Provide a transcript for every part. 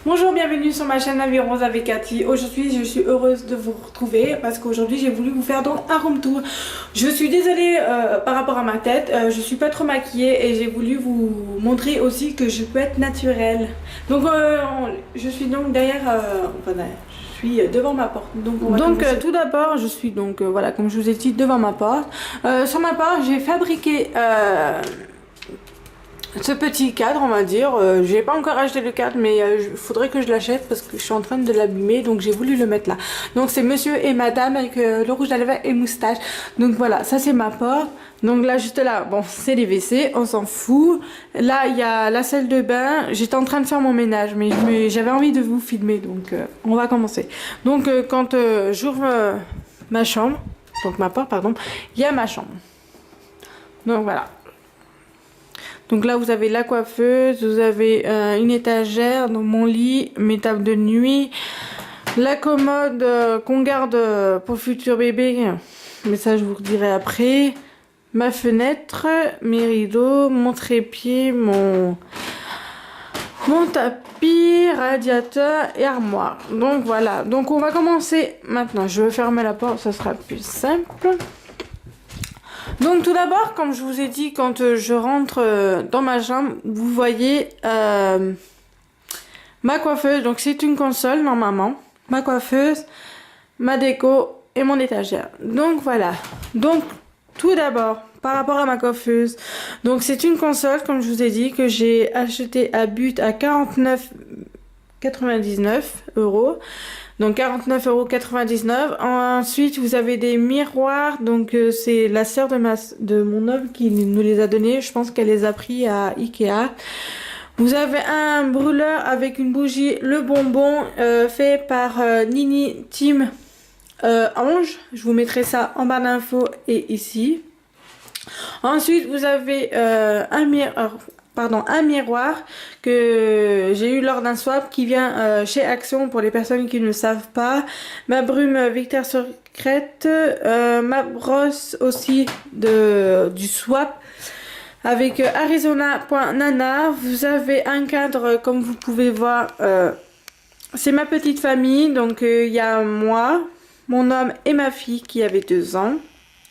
Bonjour, bienvenue sur ma chaîne La Vie Rose avec Cathy. Aujourd'hui, je suis heureuse de vous retrouver parce qu'aujourd'hui, j'ai voulu vous faire donc un room tour. Je suis désolée par rapport à ma tête, je suis pas trop maquillée et j'ai voulu vous montrer aussi que je peux être naturelle. Donc, je suis donc derrière, je suis devant ma porte. Donc, tout d'abord, je suis donc, voilà, comme je vous ai dit, devant ma porte. Sur ma porte, j'ai fabriqué... ce petit cadre, on va dire, j'ai pas encore acheté le cadre, mais il faudrait que je l'achète parce que je suis en train de l'abîmer, donc j'ai voulu le mettre là. Donc c'est monsieur et madame avec le rouge à lèvres et moustache. Donc voilà, ça c'est ma porte. Donc là, juste là, bon, c'est les WC, on s'en fout. Là, il y a la salle de bain. J'étais en train de faire mon ménage, mais j'avais envie de vous filmer, donc on va commencer. Donc quand j'ouvre ma chambre, donc ma porte, pardon, il y a ma chambre. Donc voilà. Donc là, vous avez la coiffeuse, vous avez une étagère dans mon lit, mes tables de nuit, la commode qu'on garde pour le futur bébé, mais ça je vous dirai après, ma fenêtre, mes rideaux, mon trépied, mon tapis, radiateur et armoire. Donc voilà, donc on va commencer maintenant. Je vais fermer la porte, ça sera plus simple. Donc tout d'abord, comme je vous ai dit, quand je rentre dans ma chambre, vous voyez ma coiffeuse. Donc c'est une console normalement, ma coiffeuse, ma déco et mon étagère. Donc voilà. Donc tout d'abord, par rapport à ma coiffeuse, donc c'est une console, comme je vous ai dit, que j'ai acheté à but à 49,99 €. Donc 49,99 €. Ensuite, vous avez des miroirs. Donc c'est la sœur de mon homme qui nous les a donnés. Je pense qu'elle les a pris à Ikea. Vous avez un brûleur avec une bougie, le bonbon, fait par Nini Team Ange. Je vous mettrai ça en barre d'infos et ici. Ensuite, vous avez un miroir que j'ai eu lors d'un swap qui vient chez Action pour les personnes qui ne le savent pas. Ma brume Victoria's Secret, ma brosse aussi du swap avec Arizona.nana. Vous avez un cadre comme vous pouvez voir, c'est ma petite famille. Donc il y a moi, mon homme et ma fille qui avait 2 ans.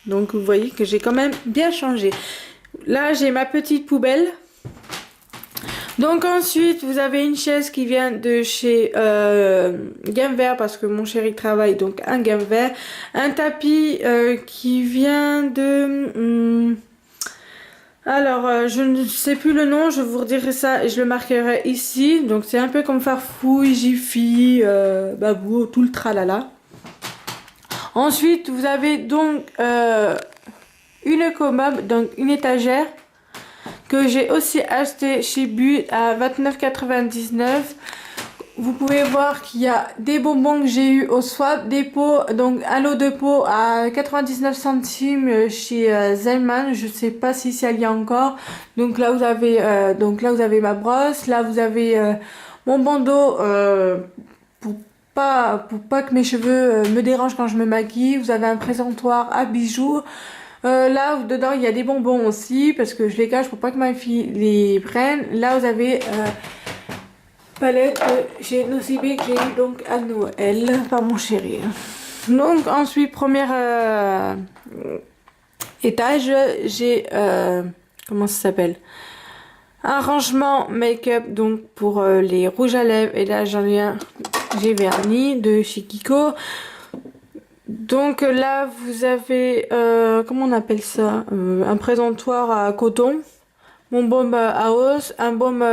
Donc vous voyez que j'ai quand même bien changé. Là j'ai ma petite poubelle. Donc ensuite vous avez une chaise qui vient de chez Gamme Vert parce que mon chéri travaille, donc un Gamme Vert. Un tapis qui vient de... alors je ne sais plus le nom, je vous redirai ça et je le marquerai ici. Donc c'est un peu comme Farfouille, Jiffy, Babou, tout le tralala. Ensuite vous avez donc une commode, donc une étagère que j'ai aussi acheté chez But à 29,99 €. Vous pouvez voir qu'il y a des bonbons que j'ai eu au swap, des pots, donc un lot de pots à 99 centimes chez Zellman. Je sais pas si ça y a encore. Donc là vous avez ma brosse, là vous avez mon bandeau pour pas que mes cheveux me dérangent quand je me maquille. Vous avez un présentoir à bijoux. Là dedans il y a des bonbons aussi parce que je les cache pour pas que ma fille les prenne. Là vous avez palette chez Nocibé que j'ai eu donc à Noël par mon chéri. Donc ensuite premier étage, j'ai comment ça s'appelle, un rangement make-up donc pour les rouges à lèvres, et là j'ai vernis de chez Kiko. Donc là vous avez comment on appelle ça, un présentoir à coton, mon baume à os, un baume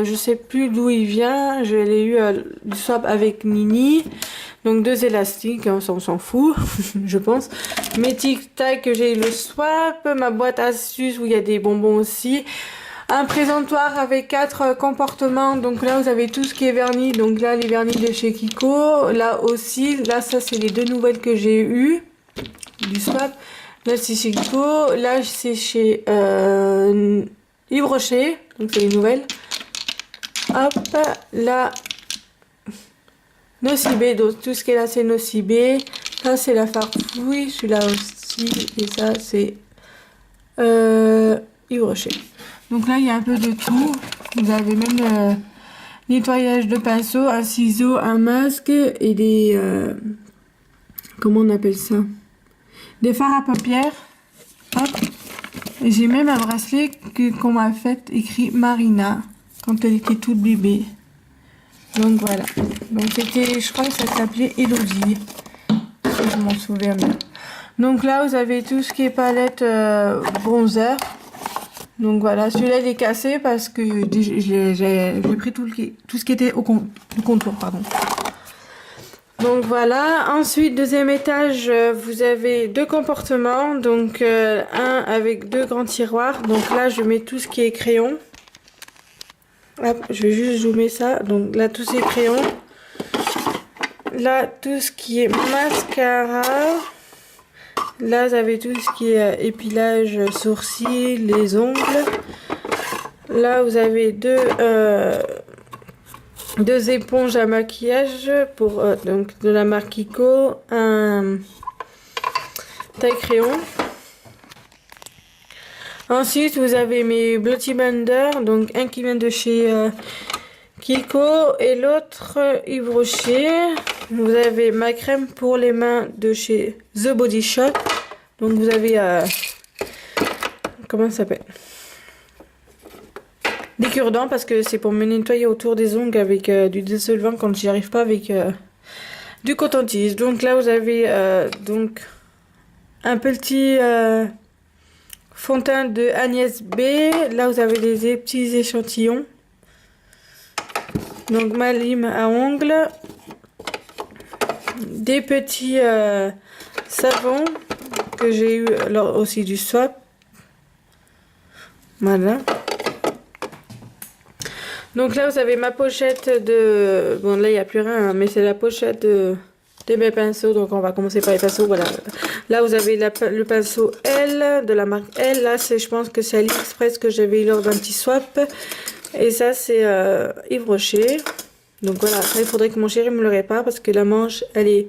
je sais plus d'où il vient, je l'ai eu du swap avec Nini. Donc 2 élastiques, on s'en fout je pense. Mes tic tac que j'ai eu le swap, ma boîte à astuces où il y a des bonbons aussi. Un présentoir avec 4 comportements. Donc là vous avez tout ce qui est vernis. Donc là les vernis de chez Kiko. Là aussi, là ça c'est les 2 nouvelles que j'ai eu du swap. Là c'est chez Kiko. Là c'est chez Yves Rocher. Donc c'est les nouvelles. Hop là, Nocibé. Donc tout ce qui est là c'est Nocibé. Là c'est la Farfouille. Celui-là aussi. Et ça c'est Yves Rocher. Donc là, il y a un peu de tout. Vous avez même nettoyage de pinceau, un ciseau, un masque et des... comment on appelle ça? Des fards à paupières. Hop. Et j'ai même un bracelet qu'on m'a fait écrit Marina quand elle était toute bébé. Donc voilà. Donc c'était, je crois que ça s'appelait Elodie. Si je m'en souviens bien. Donc là vous avez tout ce qui est palette bronzer. Donc voilà, celui-là il est cassé parce que j'ai pris tout ce qui était au contour, pardon. Donc voilà, ensuite deuxième étage, vous avez deux comportements, donc un avec deux grands tiroirs. Donc là je mets tout ce qui est crayon. Hop, je vais juste zoomer ça. Donc là tous ces crayons. Là tout ce qui est mascara. Là vous avez tout ce qui est épilage sourcils, les ongles. Là vous avez deux éponges à maquillage pour donc de la marque Kiko, un taille crayon. Ensuite vous avez mes Beauty Blender, donc un qui vient de chez Kiko et l'autre Yves Rocher. Vous avez ma crème pour les mains de chez The Body Shop. Donc vous avez comment ça s'appelle, des cure-dents parce que c'est pour me nettoyer autour des ongles avec du dissolvant quand j'y arrive pas avec du coton-tige. Donc là vous avez donc un petit fond de teint de Agnès B. Là vous avez des petits échantillons. Donc ma lime à ongles, des petits savons que j'ai eu lors aussi du swap. Voilà. Donc là vous avez ma pochette de... Bon là il n'y a plus rien, hein, mais c'est la pochette de mes pinceaux. Donc on va commencer par les pinceaux. Voilà. Là vous avez le pinceau L de la marque L. Là c'est, je pense que c'est AliExpress que j'avais eu lors d'un petit swap. Et ça c'est Yves Rocher. Donc voilà, ça il faudrait que mon chéri me le répare parce que la manche elle est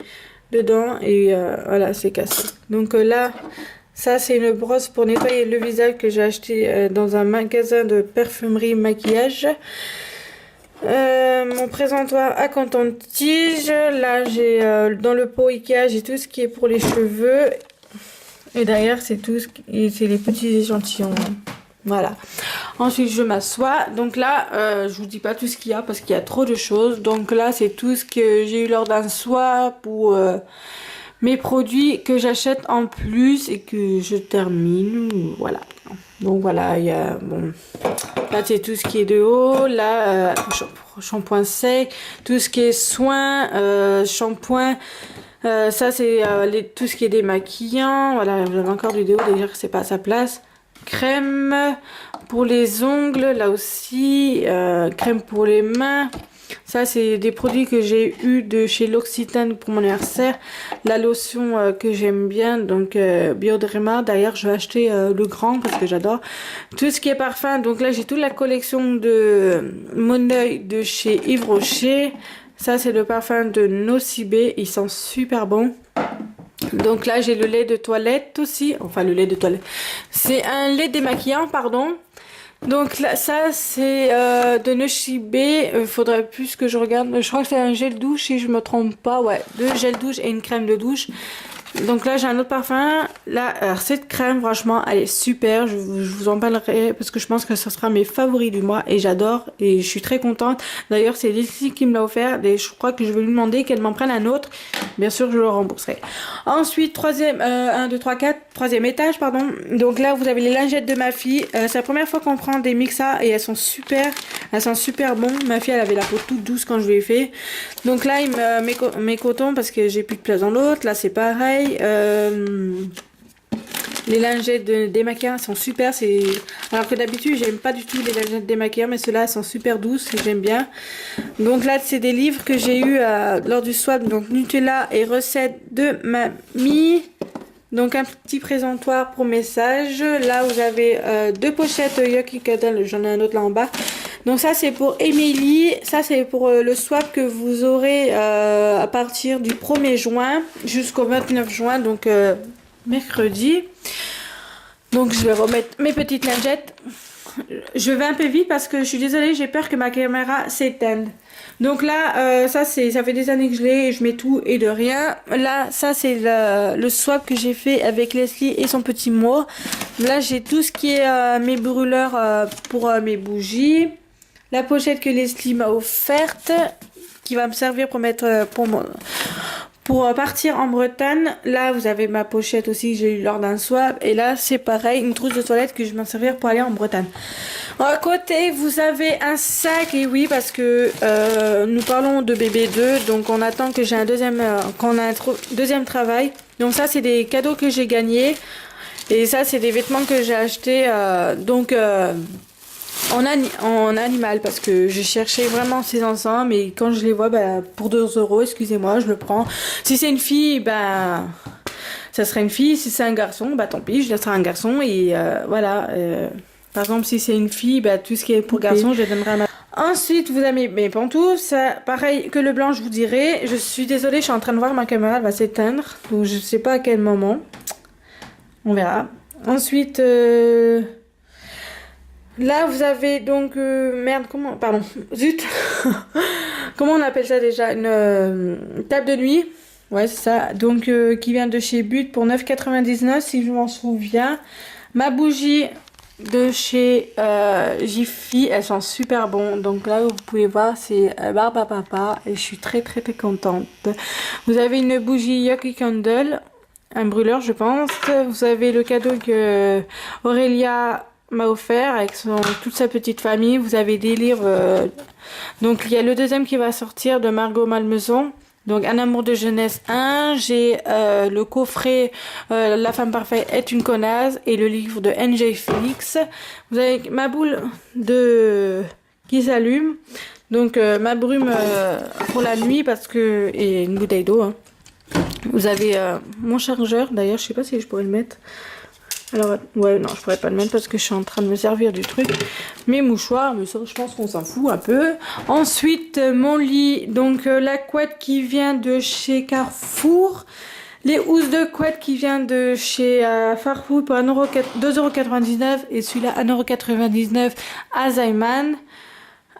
dedans et voilà c'est cassé. Donc là ça c'est une brosse pour nettoyer le visage que j'ai acheté dans un magasin de parfumerie maquillage. Mon présentoir à coton-tige. Là j'ai dans le pot Ikea j'ai tout ce qui est pour les cheveux. Et derrière c'est tout ce qui... c'est les petits échantillons. Voilà. Ensuite je m'assois. Donc là je vous dis pas tout ce qu'il y a parce qu'il y a trop de choses. Donc là c'est tout ce que j'ai eu lors d'un swap ou mes produits que j'achète en plus et que je termine. Voilà. Donc voilà, il y a bon, là c'est tout ce qui est de haut. Là shampoing sec, tout ce qui est soin, shampoing. Ça c'est tout ce qui est démaquillant. Voilà, vous avez encore du déo, déjà que c'est pas à sa place. Crème pour les ongles, là aussi, crème pour les mains. Ça c'est des produits que j'ai eu de chez L'Occitane pour mon anniversaire. La lotion que j'aime bien, donc Bioderma. D'ailleurs je vais acheter le grand parce que j'adore. Tout ce qui est parfum, donc là j'ai toute la collection de Mon Oeil de chez Yves Rocher. Ça c'est le parfum de Nocibé, il sent super bon. Donc là j'ai le lait de toilette aussi, enfin le lait de toilette, c'est un lait démaquillant pardon. Donc là ça c'est de Nocibé, faudrait plus que je regarde, je crois que c'est un gel douche si je me trompe pas, ouais, deux gels douche et une crème de douche. Donc là j'ai un autre parfum, là alors cette crème franchement elle est super, je vous en parlerai parce que je pense que ce sera mes favoris du mois et j'adore et je suis très contente. D'ailleurs c'est Lucie qui me l'a offert et je crois que je vais lui demander qu'elle m'en prenne un autre, bien sûr je le rembourserai. Ensuite troisième, 1, 2, 3, 4, troisième étage pardon. Donc là vous avez les lingettes de ma fille, c'est la première fois qu'on prend des Mixa et elles sont super bon. Ma fille elle avait la peau toute douce quand je lui ai fait. Donc là il me mes cotons parce que j'ai plus de place dans l'autre, là c'est pareil. Les lingettes démaquillants sont super, alors que d'habitude j'aime pas du tout les lingettes démaquillants, mais ceux-là sont super douces et j'aime bien. Donc là c'est des livres que j'ai eu lors du swap, donc Nutella et recettes de mamie. Donc un petit présentoir pour messages. Là vous avez deux pochettes Yucky Cuddle, j'en ai un autre là en bas. Donc ça c'est pour Émilie, ça c'est pour le swap que vous aurez à partir du 1er juin jusqu'au 29 juin, donc mercredi. Donc je vais remettre mes petites lingettes. je vais un peu vite parce que je suis désolée, j'ai peur que ma caméra s'éteigne. Donc là, ça fait des années que je l'ai et je mets tout et de rien. Là, ça c'est le swap que j'ai fait avec Leslie et son petit mot. Là, j'ai tout ce qui est mes brûleurs pour mes bougies. La pochette que Leslie m'a offerte, qui va me servir pour mettre pour partir en Bretagne. Là, vous avez ma pochette aussi que j'ai eu lors d'un swap. Et là, c'est pareil, une trousse de toilette que je vais m'en servir pour aller en Bretagne. À côté, vous avez un sac. Et oui, parce que nous parlons de bébé 2. Donc, on attend que j'ai un deuxième, qu'on a un deuxième travail. Donc, ça, c'est des cadeaux que j'ai gagnés. Et ça, c'est des vêtements que j'ai achetés. En animal parce que je cherchais vraiment ces ensembles et quand je les vois pour 2 euros, excusez-moi, je le prends. Si c'est une fille, ça serait une fille. Si c'est un garçon, tant pis, je laisserai un garçon et voilà. Par exemple, si c'est une fille, tout ce qui est pour garçon, je le donnerai à ma... Ensuite, vous avez mes pantoufles, ça, pareil que le blanc, je vous dirai. Je suis désolée, je suis en train de voir ma caméra, elle va s'éteindre, donc je sais pas à quel moment. On verra. Ensuite... Là, vous avez donc... merde, comment... Pardon. Zut. Comment on appelle ça déjà? Une table de nuit. Ouais, c'est ça. Donc, qui vient de chez But pour 9,99 si je m'en souviens. Ma bougie de chez Jiffy. Elles sont super bonnes. Donc là, vous pouvez voir, c'est Barbe à Papa. Et je suis très, très, très contente. Vous avez une bougie Yoki Candle. Un brûleur, je pense. Vous avez le cadeau que Aurélia m'a offert avec toute sa petite famille. Vous avez des livres. Donc il y a le deuxième qui va sortir de Margot Malmaison. Donc Un amour de jeunesse 1. J'ai le coffret La femme parfaite est une connasse et le livre de NJ Félix. Vous avez ma boule de qui s'allume. Donc ma brume pour la nuit parce que et une bouteille d'eau. Hein. Vous avez mon chargeur. D'ailleurs je sais pas si je pourrais le mettre. Alors, ouais, non, je pourrais pas le mettre parce que je suis en train de me servir du truc. Mes mouchoirs, mais ça, je pense qu'on s'en fout un peu. Ensuite, mon lit. Donc, la couette qui vient de chez Carrefour. Les housses de couette qui viennent de chez Carrefour pour 2,99 € et celui-là 1,99 € à Zayman.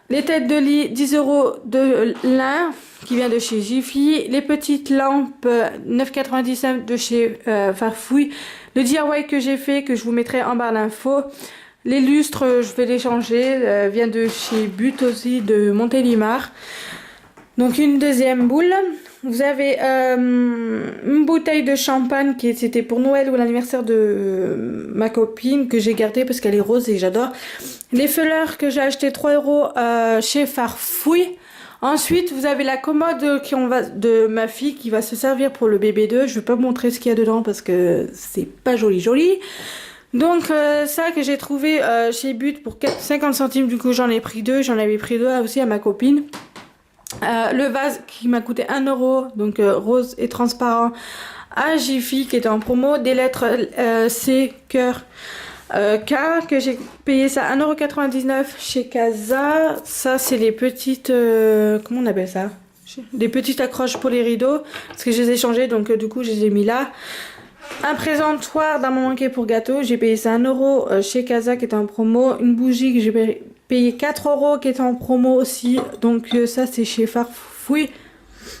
Les têtes de lit, 10 € de lin qui vient de chez Jiffy. Les petites lampes, 9,99 € de chez Farfouille. Le DIY que j'ai fait, que je vous mettrai en barre d'infos. Les lustres, je vais les changer. Vient de chez But aussi, de Montélimar. Donc une deuxième boule. Vous avez une bouteille de champagne qui c'était pour Noël ou l'anniversaire de ma copine que j'ai gardée parce qu'elle est rose et j'adore. Les fleurs que j'ai acheté 3 € chez Farfouille. Ensuite, vous avez la commode de ma fille qui va se servir pour le bébé 2. Je vais pas vous montrer ce qu'il y a dedans parce que c'est pas joli joli. Donc ça que j'ai trouvé chez But pour 50 centimes. Du coup, j'en ai pris 2. J'en avais pris 2 aussi à ma copine. Le vase qui m'a coûté 1 €, donc rose et transparent à Jiffy qui était en promo. Des lettres C, cœur, K que j'ai payé ça 1,99 € chez Casa. Ça c'est les petites comment on appelle ça, des petites accroches pour les rideaux parce que je les ai changées donc du coup je les ai mis là. Un présentoir d'un moment manqué pour gâteau, j'ai payé ça 1 € chez Casa qui était en promo. Une bougie que j'ai payé 4 € qui était en promo aussi. Donc ça c'est chez Farfouille.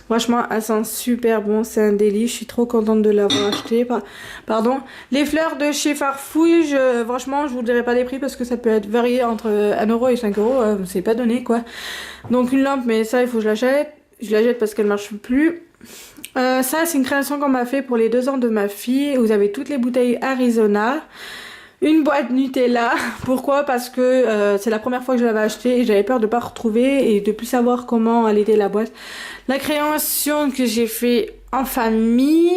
Franchement, elles sont super bon, c'est un délice. Je suis trop contente de l'avoir acheté. Pardon. Les fleurs de chez Farfouille, franchement, je vous dirai pas les prix parce que ça peut être varié entre 1 € et 5 €. C'est pas donné quoi. Donc une lampe, mais ça il faut que je l'achète. Je la jette parce qu'elle marche plus. Ça c'est une création qu'on m'a fait pour les 2 ans de ma fille. Vous avez toutes les bouteilles Arizona. Une boîte Nutella. Pourquoi? Parce que c'est la première fois que je l'avais acheté et j'avais peur de pas retrouver et de plus savoir comment elle était la boîte. La création que j'ai fait en famille.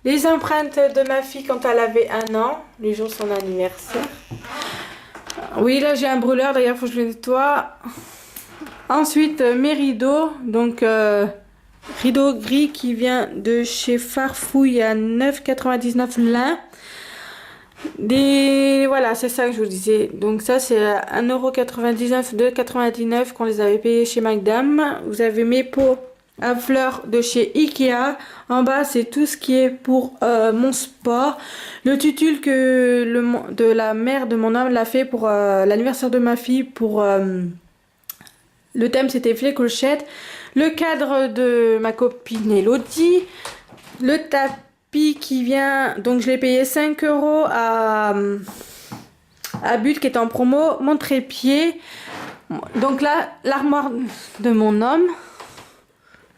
Les empreintes de ma fille quand elle avait 1 an, le jour de son anniversaire. Oui, là j'ai un brûleur, d'ailleurs faut que je le nettoie. Ensuite, mes rideaux. Donc, rideau gris qui vient de chez Farfouille à 9,99 € lin. Voilà, c'est ça que je vous disais. Donc ça c'est 1,99 €, 2,99 € qu'on les avait payés chez Madame. Vous avez mes pots à fleurs de chez Ikea. En bas, c'est tout ce qui est pour mon sport. Le tutul que de la mère de mon homme l'a fait pour l'anniversaire de ma fille. Pour le thème, c'était flécochette. Le cadre de ma copine Elodie. Le tapis qui vient, donc je l'ai payé 5 € à But qui est en promo. Mon trépied. Donc là, l'armoire de mon homme.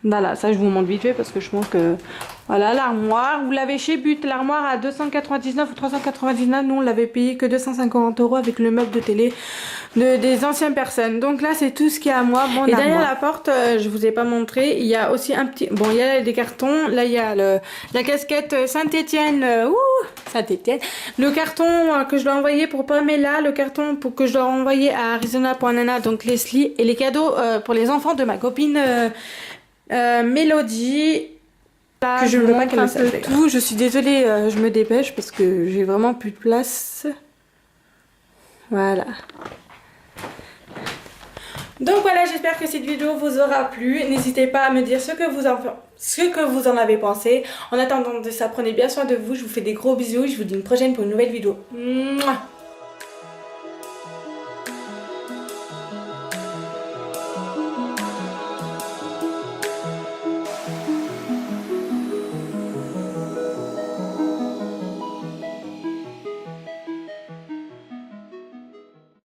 Voilà, ça je vous montre vite fait parce que je pense que... Voilà, l'armoire. Vous l'avez chez But, l'armoire à 299 ou 399. Nous, on l'avait payé que 250 € avec le meuble de télé des anciennes personnes. Donc là, c'est tout ce qu'il y a à moi. Mon et derrière la porte, je vous ai pas montré, il y a aussi un petit... Bon, il y a des cartons. Là, il y a la casquette Saint-Étienne. Saint-Étienne. Le carton que je dois envoyer pour Pamela. Le carton que je dois envoyer à Arizona.nana, donc Leslie. Et les cadeaux pour les enfants de ma copine Mélodie. Là, que je ne veux pas qu'elle le sache. Tout. Je suis désolée, je me dépêche parce que j'ai vraiment plus de place. Voilà. Donc voilà, j'espère que cette vidéo vous aura plu. N'hésitez pas à me dire ce que vous en avez pensé. En attendant de ça, prenez bien soin de vous. Je vous fais des gros bisous. Je vous dis une prochaine pour une nouvelle vidéo. Mouah.